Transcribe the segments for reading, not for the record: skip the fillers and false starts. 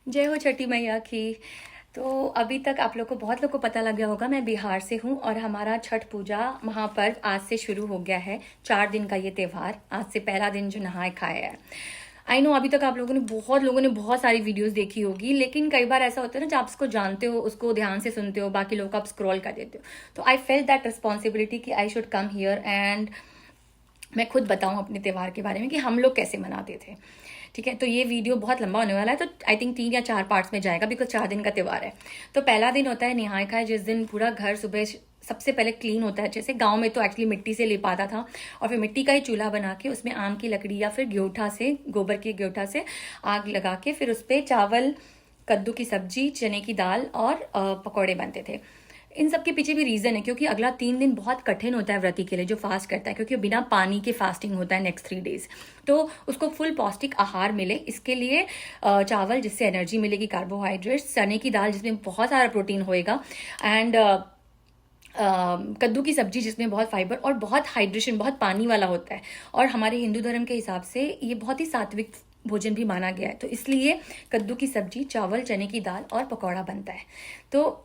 जय हो छठी मैया की। तो अभी तक आप लोग को बहुत लोग को पता लग गया होगा, मैं बिहार से हूँ और हमारा छठ पूजा महापर्व आज से शुरू हो गया है। 4 दिन का ये त्यौहार, आज से पहला दिन जो नहाए खाए है। आई नो अभी तक आप लोगों ने बहुत सारी वीडियोस देखी होगी, लेकिन कई बार ऐसा होता है ना, जब आप उसको जानते हो, उसको ध्यान से सुनते हो, बाकी लोग आप स्क्रॉल कर देते हो। तो आई फेल्ट दैट रिस्पॉन्सिबिलिटी कि I should come here and मैं खुद बताऊं अपने त्यौहार के बारे में कि हम लोग कैसे मनाते थे। ठीक है, तो ये वीडियो बहुत लंबा होने वाला है, तो आई थिंक 3 या 4 पार्ट्स में जाएगा, बिकॉज 4 दिन का त्यौहार है। तो पहला दिन होता है नहाय खाए, जिस दिन पूरा घर सुबह सबसे पहले क्लीन होता है। जैसे गांव में तो एक्चुअली मिट्टी से लिपाता था और फिर मिट्टी का ही चूल्हा बना के उसमें आम की लकड़ी या फिर ग्योठा से, गोबर की ग्योठा से आग लगा के फिर उस पर चावल, कद्दू की सब्जी, चने की दाल और पकौड़े बनते थे। इन सब के पीछे भी रीजन है, क्योंकि अगला 3 दिन बहुत कठिन होता है व्रती के लिए जो फास्ट करता है, क्योंकि बिना पानी के फास्टिंग होता है नेक्स्ट 3 डेज। तो उसको फुल पौष्टिक आहार मिले, इसके लिए चावल जिससे एनर्जी मिलेगी, कार्बोहाइड्रेट्स, चने की दाल जिसमें बहुत सारा प्रोटीन होएगा, एंड कद्दू की सब्जी जिसमें बहुत फाइबर और बहुत हाइड्रेशन, बहुत पानी वाला होता है। और हमारे हिंदू धर्म के हिसाब से ये बहुत ही सात्विक भोजन भी माना गया है, तो इसलिए कद्दू की सब्जी, चावल, चने की दाल और पकौड़ा बनता है। तो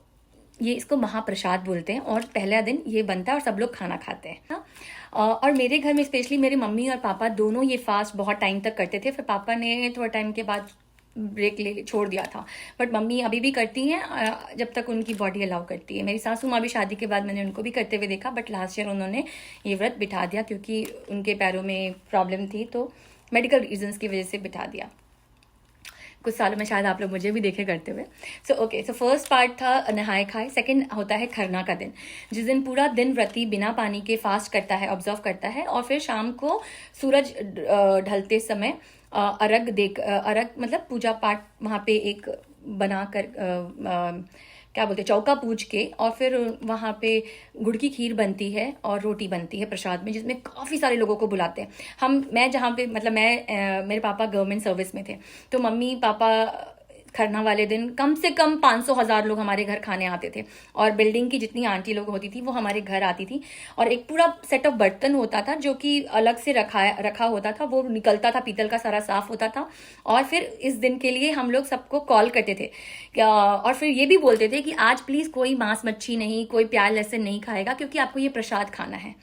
ये इसको महाप्रसाद बोलते हैं और पहला दिन ये बनता है और सब लोग खाना खाते हैं ना। और मेरे घर में स्पेशली मेरे मम्मी और पापा दोनों ये फास्ट बहुत टाइम तक करते थे, फिर पापा ने थोड़ा टाइम के बाद ब्रेक ले छोड़ दिया था। बट मम्मी अभी भी करती हैं जब तक उनकी बॉडी अलाउ करती है। मेरी सासू माँ भी शादी के बाद मैंने उनको भी करते हुए देखा, बट लास्ट ईयर उन्होंने ये व्रत बिठा दिया क्योंकि उनके पैरों में प्रॉब्लम थी, तो मेडिकल रीजंस की वजह से बिठा दिया। कुछ सालों में शायद आप लोग मुझे भी देखे करते हुए। सो फर्स्ट पार्ट था नहाए खाए। सेकंड होता है खरना का दिन, जिस दिन पूरा दिन व्रती बिना पानी के फास्ट करता है, ऑब्जर्व करता है, और फिर शाम को सूरज ढलते समय अर्घ मतलब पूजा पाठ वहाँ पे एक बनाकर क्या बोलते हैं, चौका पूज के, और फिर वहाँ पे गुड़ की खीर बनती है और रोटी बनती है प्रसाद में, जिसमें काफ़ी सारे लोगों को बुलाते हैं। मैं जहाँ पे मतलब मेरे पापा गवर्नमेंट सर्विस में थे, तो मम्मी पापा खरना वाले दिन कम से कम 500,000 लोग हमारे घर खाने आते थे, और बिल्डिंग की जितनी आंटी लोग होती थी वो हमारे घर आती थी, और एक पूरा सेट ऑफ बर्तन होता था जो कि अलग से रखा होता था, वो निकलता था, पीतल का सारा साफ होता था। और फिर इस दिन के लिए हम लोग सबको कॉल करते थे और फिर ये भी बोलते थे कि आज प्लीज कोई मांस मच्छी नहीं, कोई प्याज लहसुन नहीं खाएगा, क्योंकि आपको ये प्रसाद खाना है।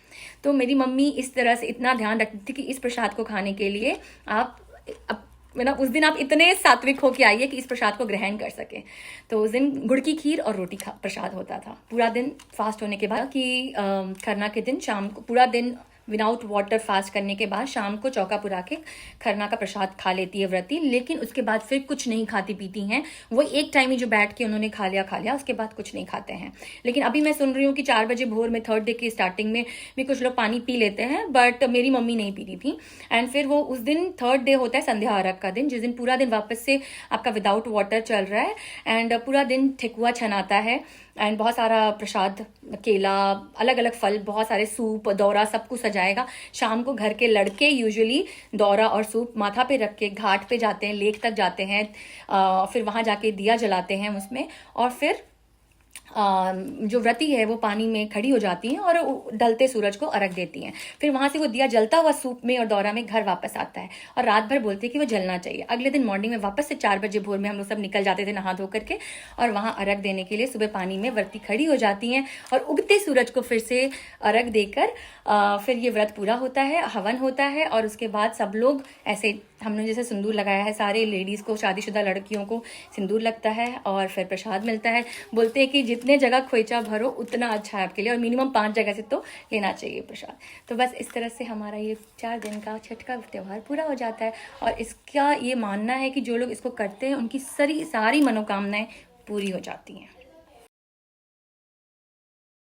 तो मेरी मम्मी इस तरह से इतना ध्यान रखती थी कि इस प्रसाद को खाने के लिए आप मतलब उस दिन आप इतने सात्विक होके आइए कि इस प्रसाद को ग्रहण कर सके। तो उस दिन गुड़ की खीर और रोटी का प्रसाद होता था पूरा दिन फास्ट होने के बाद। कि खरना के दिन शाम को पूरा दिन विदाउट वाटर फास्ट करने के बाद शाम को चौका पुरा के खरना का प्रसाद खा लेती है व्रती, लेकिन उसके बाद फिर कुछ नहीं खाती पीती हैं। वो एक टाइम ही जो बैठ के उन्होंने खा लिया, उसके बाद कुछ नहीं खाते हैं। लेकिन अभी मैं सुन रही हूँ कि 4 बजे भोर में थर्ड डे की स्टार्टिंग में भी कुछ लोग पानी पी लेते हैं, बट मेरी मम्मी नहीं पी रही थी। एंड फिर वो उस दिन थर्ड डे होता है संध्या अर्घ का दिन, जिस दिन पूरा दिन वापस से आपका विदाउट वाटर चल रहा है, एंड पूरा दिन ठेकुआ छनाता है, एंड बहुत सारा प्रसाद, केला, अलग अलग फल, बहुत सारे सूप, दौरा, सब कुछ सजाएगा। शाम को घर के लड़के यूजुअली दौरा और सूप माथा पे रख के घाट पे जाते हैं, लेक तक जाते हैं, फिर वहां जाके दिया जलाते हैं उसमें, और फिर जो व्रती है वो पानी में खड़ी हो जाती हैं और ढलते सूरज को अर्घ देती हैं। फिर वहां से वो दिया जलता हुआ सूप में और दौरा में घर वापस आता है, और रात भर बोलते हैं कि वो जलना चाहिए। अगले दिन मॉर्निंग में वापस से 4 बजे भोर में हम लोग सब निकल जाते थे नहा धो करके, और वहां अर्घ देने के लिए सुबह पानी में व्रती खड़ी हो जाती हैं, और उगते सूरज को फिर से अर्घ देकर फिर ये व्रत पूरा होता है, हवन होता है, और उसके बाद सब लोग ऐसे, हमने जैसे सिंदूर लगाया है, सारे लेडीज को, शादीशुदा लड़कियों को सिंदूर लगता है, और फिर प्रसाद मिलता है। बोलते हैं कि जितने जगह खोइचा भरो उतना अच्छा है आपके लिए, और मिनिमम 5 जगह से तो लेना चाहिए प्रसाद। तो बस इस तरह से हमारा ये 4 दिन का छठ का त्यौहार पूरा हो जाता है, और इसका ये मानना है कि जो लोग इसको करते हैं उनकी सारी मनोकामनाएं पूरी हो जाती हैं।